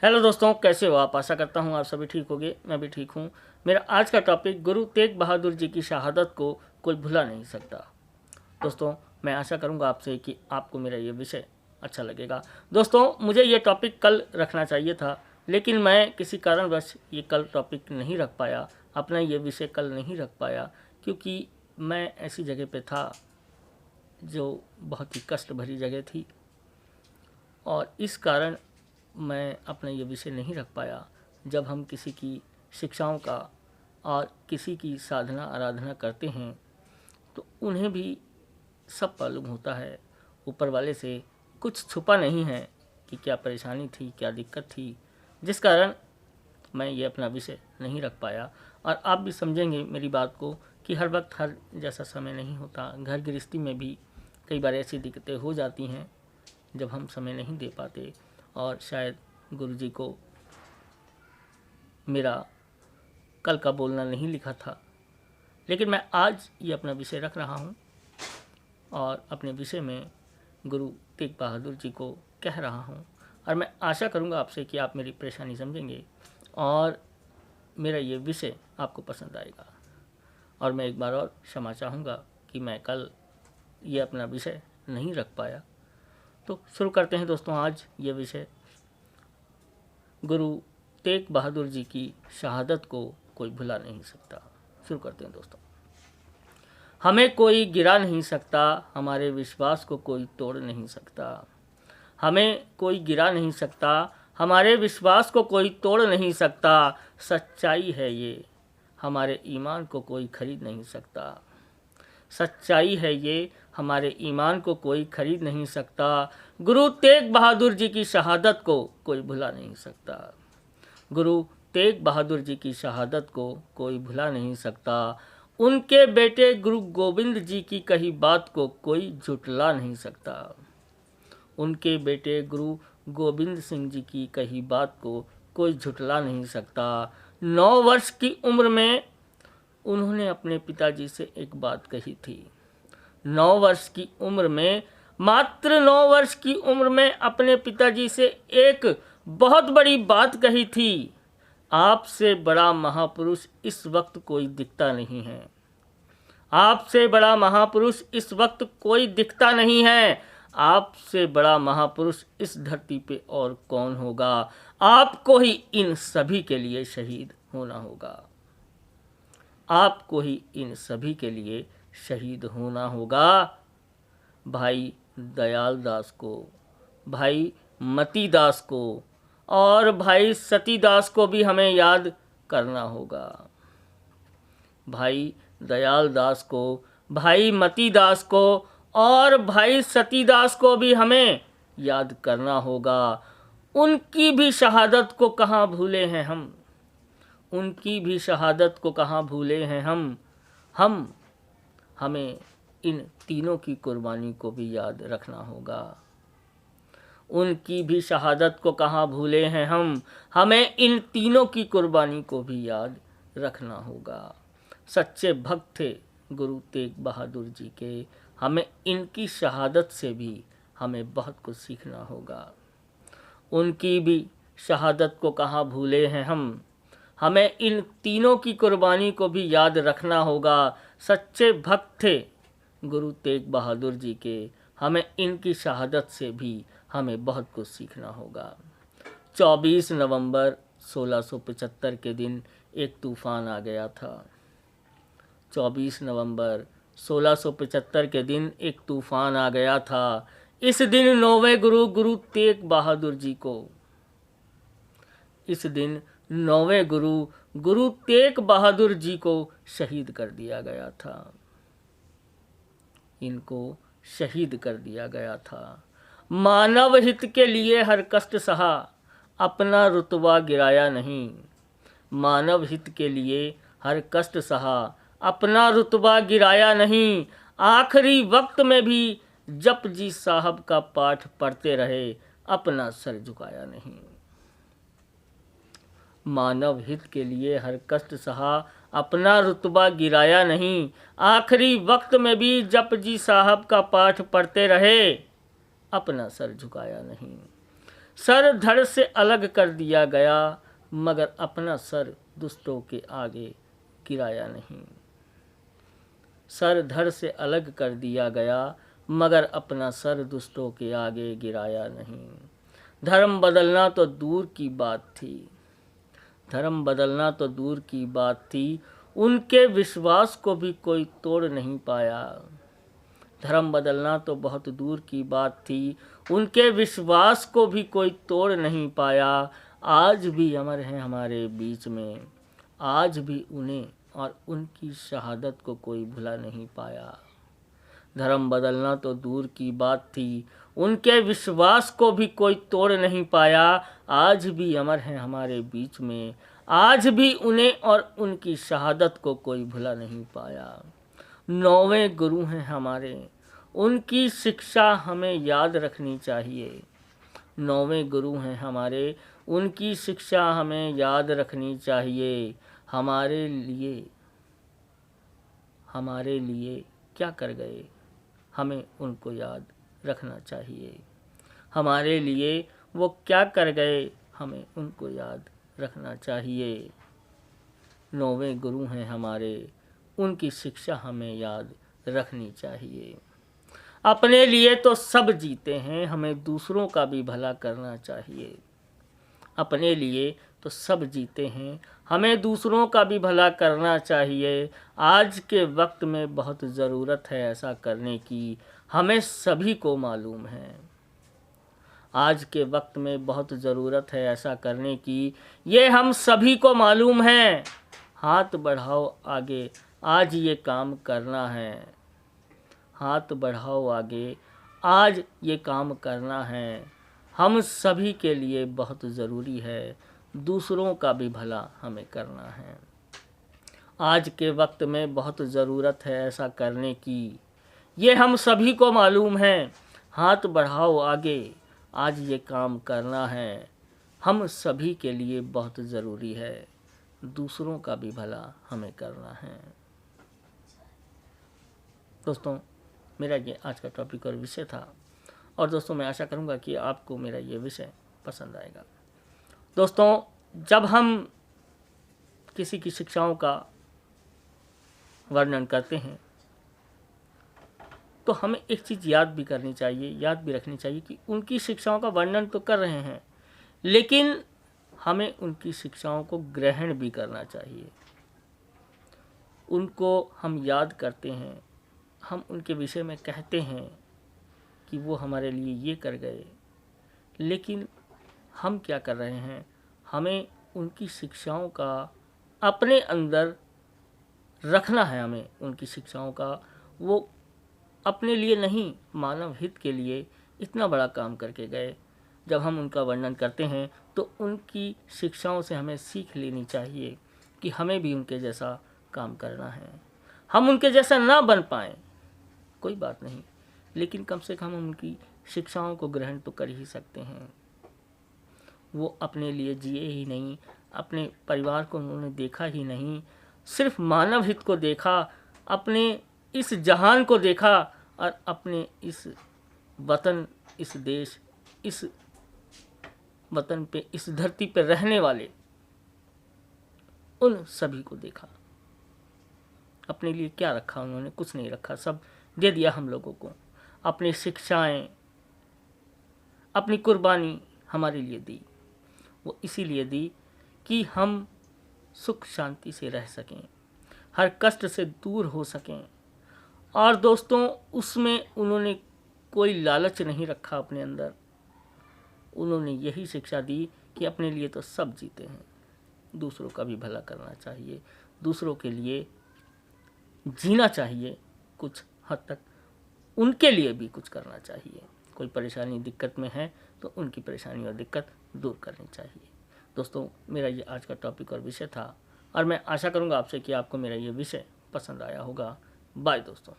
Hello दोस्तों, कैसे हो आप? आशा करता हूँ आप सभी ठीक होंगे। मैं भी ठीक हूँ। मेरा आज का टॉपिक गुरु तेग बहादुर जी की शहादत को कोई भुला नहीं सकता। दोस्तों, मैं आशा करूँगा आपसे कि आपको मेरा ये विषय अच्छा लगेगा। दोस्तों, मुझे ये टॉपिक कल रखना चाहिए था, लेकिन मैं किसी कारणवश ये कल टॉपिक नहीं रख पाया, अपना ये विषय कल नहीं रख पाया, क्योंकि मैं ऐसी जगह पे था जो बहुत ही कष्ट भरी जगह थी, और इस कारण मैं अपना ये विषय नहीं रख पाया। जब हम किसी की शिक्षाओं का और किसी की साधना आराधना करते हैं तो उन्हें भी सब मालूम होता है, ऊपर वाले से कुछ छुपा नहीं है कि क्या परेशानी थी, क्या दिक्कत थी, जिस कारण मैं ये अपना विषय नहीं रख पाया। और आप भी समझेंगे मेरी बात को कि हर वक्त हर जैसा समय नहीं होता। घर गृहस्थी में भी कई बार ऐसी दिक्कतें हो जाती हैं जब हम समय नहीं दे पाते, और शायद गुरु जी को मेरा कल का बोलना नहीं लिखा था, लेकिन मैं आज ये अपना विषय रख रहा हूँ और अपने विषय में गुरु तेग बहादुर जी को कह रहा हूँ। और मैं आशा करूँगा आपसे कि आप मेरी परेशानी समझेंगे और मेरा ये विषय आपको पसंद आएगा। और मैं एक बार और क्षमा चाहूँगा कि मैं कल ये अपना विषय नहीं रख पाया। तो शुरू करते हैं दोस्तों आज ये विषय। गुरु तेग बहादुर जी की शहादत को कोई भुला नहीं सकता। शुरू करते हैं दोस्तों। हमें कोई गिरा नहीं सकता, हमारे विश्वास को कोई तोड़ नहीं सकता। हमें कोई गिरा नहीं सकता, हमारे विश्वास को कोई तोड़ नहीं सकता। सच्चाई है ये, हमारे ईमान को कोई खरीद नहीं सकता। सच्चाई है ये, हमारे ईमान को कोई खरीद नहीं सकता। गुरु तेग बहादुर जी की शहादत को कोई भुला नहीं सकता। गुरु तेग बहादुर जी की शहादत को कोई भुला नहीं सकता। उनके बेटे गुरु गोविंद जी की कही बात को कोई झुटला नहीं सकता। उनके बेटे गुरु गोविंद सिंह जी की कही बात को कोई झुटला नहीं सकता। 9 वर्ष की उम्र में उन्होंने अपने पिताजी से एक बात कही थी। 9 वर्ष की उम्र में, मात्र 9 वर्ष की उम्र में अपने पिताजी से एक बहुत बड़ी बात कही थी। आपसे बड़ा महापुरुष इस वक्त कोई दिखता नहीं है। आपसे बड़ा महापुरुष इस वक्त कोई दिखता नहीं है। आपसे बड़ा महापुरुष इस धरती पे और कौन होगा। आपको ही इन सभी के लिए शहीद होना होगा। आपको ही इन सभी के लिए शहीद होना होगा। भाई दयाल दास को, भाई मती दास को और भाई सती दास को भी हमें याद करना होगा। भाई दयाल दास को, भाई मती दास को और भाई सती दास को भी हमें याद करना होगा। उनकी भी शहादत को कहाँ भूले हैं हम। उनकी भी शहादत को कहाँ भूले हैं हम। हमें इन तीनों की कुर्बानी को भी याद रखना होगा। उनकी भी शहादत को कहाँ भूले हैं हम। हमें इन तीनों की कुर्बानी को भी याद रखना होगा। सच्चे भक्त थे गुरु तेग बहादुर जी के। हमें इनकी शहादत से भी हमें बहुत कुछ सीखना होगा। उनकी भी शहादत को कहाँ भूले हैं हम। हमें इन तीनों की कुर्बानी को भी याद रखना होगा। सच्चे भक्त थे गुरु तेग बहादुर जी के। हमें इनकी शहादत से भी हमें बहुत कुछ सीखना होगा। 24 नवंबर 1675 के दिन एक तूफ़ान आ गया था। 24 नवंबर 1675 के दिन एक तूफ़ान आ गया था। इस दिन 9वें गुरु गुरु तेग बहादुर जी को, इस दिन 9वें गुरु गुरु तेग बहादुर जी को शहीद कर दिया गया था। इनको शहीद कर दिया गया था। मानव हित के लिए हर कष्ट सहा, अपना रुतबा गिराया नहीं। मानव हित के लिए हर कष्ट सहा, अपना रुतबा गिराया नहीं। आखिरी वक्त में भी जपजी साहब का पाठ पढ़ते रहे, अपना सर झुकाया नहीं। मानव हित के लिए हर कष्ट सहा, अपना रुतबा गिराया नहीं। आखिरी वक्त में भी जपजी साहब का पाठ पढ़ते रहे, अपना सर झुकाया नहीं। सर धड़ से अलग कर दिया गया, मगर अपना सर दुष्टों के आगे गिराया नहीं। सर धड़ से अलग कर दिया गया, मगर अपना सर दुष्टों के आगे गिराया नहीं। धर्म बदलना तो दूर की बात थी, धर्म बदलना तो दूर की बात थी, उनके विश्वास को भी कोई तोड़ नहीं पाया। धर्म बदलना तो बहुत दूर की बात थी, उनके विश्वास को भी कोई तोड़ नहीं पाया। आज भी अमर हैं हमारे बीच में, आज भी उन्हें और उनकी शहादत को कोई भुला नहीं पाया। धर्म बदलना तो दूर की बात थी, उनके विश्वास को भी कोई तोड़ नहीं पाया। आज भी अमर हैं हमारे बीच में, आज भी उन्हें और उनकी शहादत को कोई भुला नहीं पाया। 9वें गुरु हैं हमारे, उनकी शिक्षा हमें याद रखनी चाहिए। 9वें गुरु हैं हमारे, उनकी शिक्षा हमें याद रखनी चाहिए। हमारे लिए क्या कर गए, हमें उनको याद रखना चाहिए। हमारे लिए वो क्या कर गए, हमें उनको याद रखना चाहिए। 9वें गुरु हैं हमारे, उनकी शिक्षा हमें याद रखनी चाहिए। अपने लिए तो सब जीते हैं, हमें दूसरों का भी भला करना चाहिए। अपने लिए तो सब जीते हैं, हमें दूसरों का भी भला करना चाहिए। आज के वक्त में बहुत ज़रूरत है ऐसा करने की, हमें सभी को मालूम है। आज के वक्त में बहुत ज़रूरत है ऐसा करने की, ये हम सभी को मालूम है। हाथ बढ़ाओ आगे, आज ये काम करना है। हाथ बढ़ाओ आगे, आज ये काम करना है। हम सभी के लिए बहुत ज़रूरी है, दूसरों का भी भला हमें करना है। आज के वक्त में बहुत ज़रूरत है ऐसा करने की, ये हम सभी को मालूम है। हाथ बढ़ाओ आगे, आज ये काम करना है। हम सभी के लिए बहुत ज़रूरी है, दूसरों का भी भला हमें करना है। दोस्तों, मेरा ये आज का टॉपिक और विषय था, और दोस्तों मैं आशा करूँगा कि आपको मेरा ये विषय पसंद आएगा। दोस्तों, जब हम किसी की शिक्षाओं का वर्णन करते हैं तो हमें एक चीज़ याद भी करनी चाहिए, याद भी रखनी चाहिए कि उनकी शिक्षाओं का वर्णन तो कर रहे हैं, लेकिन हमें उनकी शिक्षाओं को ग्रहण भी करना चाहिए। उनको हम याद करते हैं, हम उनके विषय में कहते हैं कि वो हमारे लिए ये कर गए, लेकिन हम क्या कर रहे हैं, हमें उनकी शिक्षाओं का अपने अंदर रखना है। हमें उनकी शिक्षाओं का, वो अपने लिए नहीं, मानव हित के लिए इतना बड़ा काम करके गए। जब हम उनका वर्णन करते हैं तो उनकी शिक्षाओं से हमें सीख लेनी चाहिए कि हमें भी उनके जैसा काम करना है। हम उनके जैसा ना बन पाएँ कोई बात नहीं, लेकिन कम से कम उनकी शिक्षाओं को ग्रहण तो कर ही सकते हैं। वो अपने लिए जिए ही नहीं, अपने परिवार को उन्होंने देखा ही नहीं, सिर्फ मानव हित को देखा, अपने इस जहान को देखा, और अपने इस वतन, इस देश, इस वतन पे, इस धरती पे रहने वाले उन सभी को देखा। अपने लिए क्या रखा उन्होंने? कुछ नहीं रखा, सब दे दिया हम लोगों को। अपनी शिक्षाएं, अपनी कुर्बानी हमारे लिए दी। वो इसीलिए दी कि हम सुख शांति से रह सकें, हर कष्ट से दूर हो सकें। और दोस्तों, उसमें उन्होंने कोई लालच नहीं रखा अपने अंदर। उन्होंने यही शिक्षा दी कि अपने लिए तो सब जीते हैं, दूसरों का भी भला करना चाहिए, दूसरों के लिए जीना चाहिए, कुछ हद तक उनके लिए भी कुछ करना चाहिए। कोई परेशानी दिक्कत में है तो उनकी परेशानी और दिक्कत दूर करनी चाहिए। दोस्तों, मेरा ये आज का टॉपिक और विषय था, और मैं आशा करूँगा आपसे कि आपको मेरा ये विषय पसंद आया होगा। बाय दोस्तों।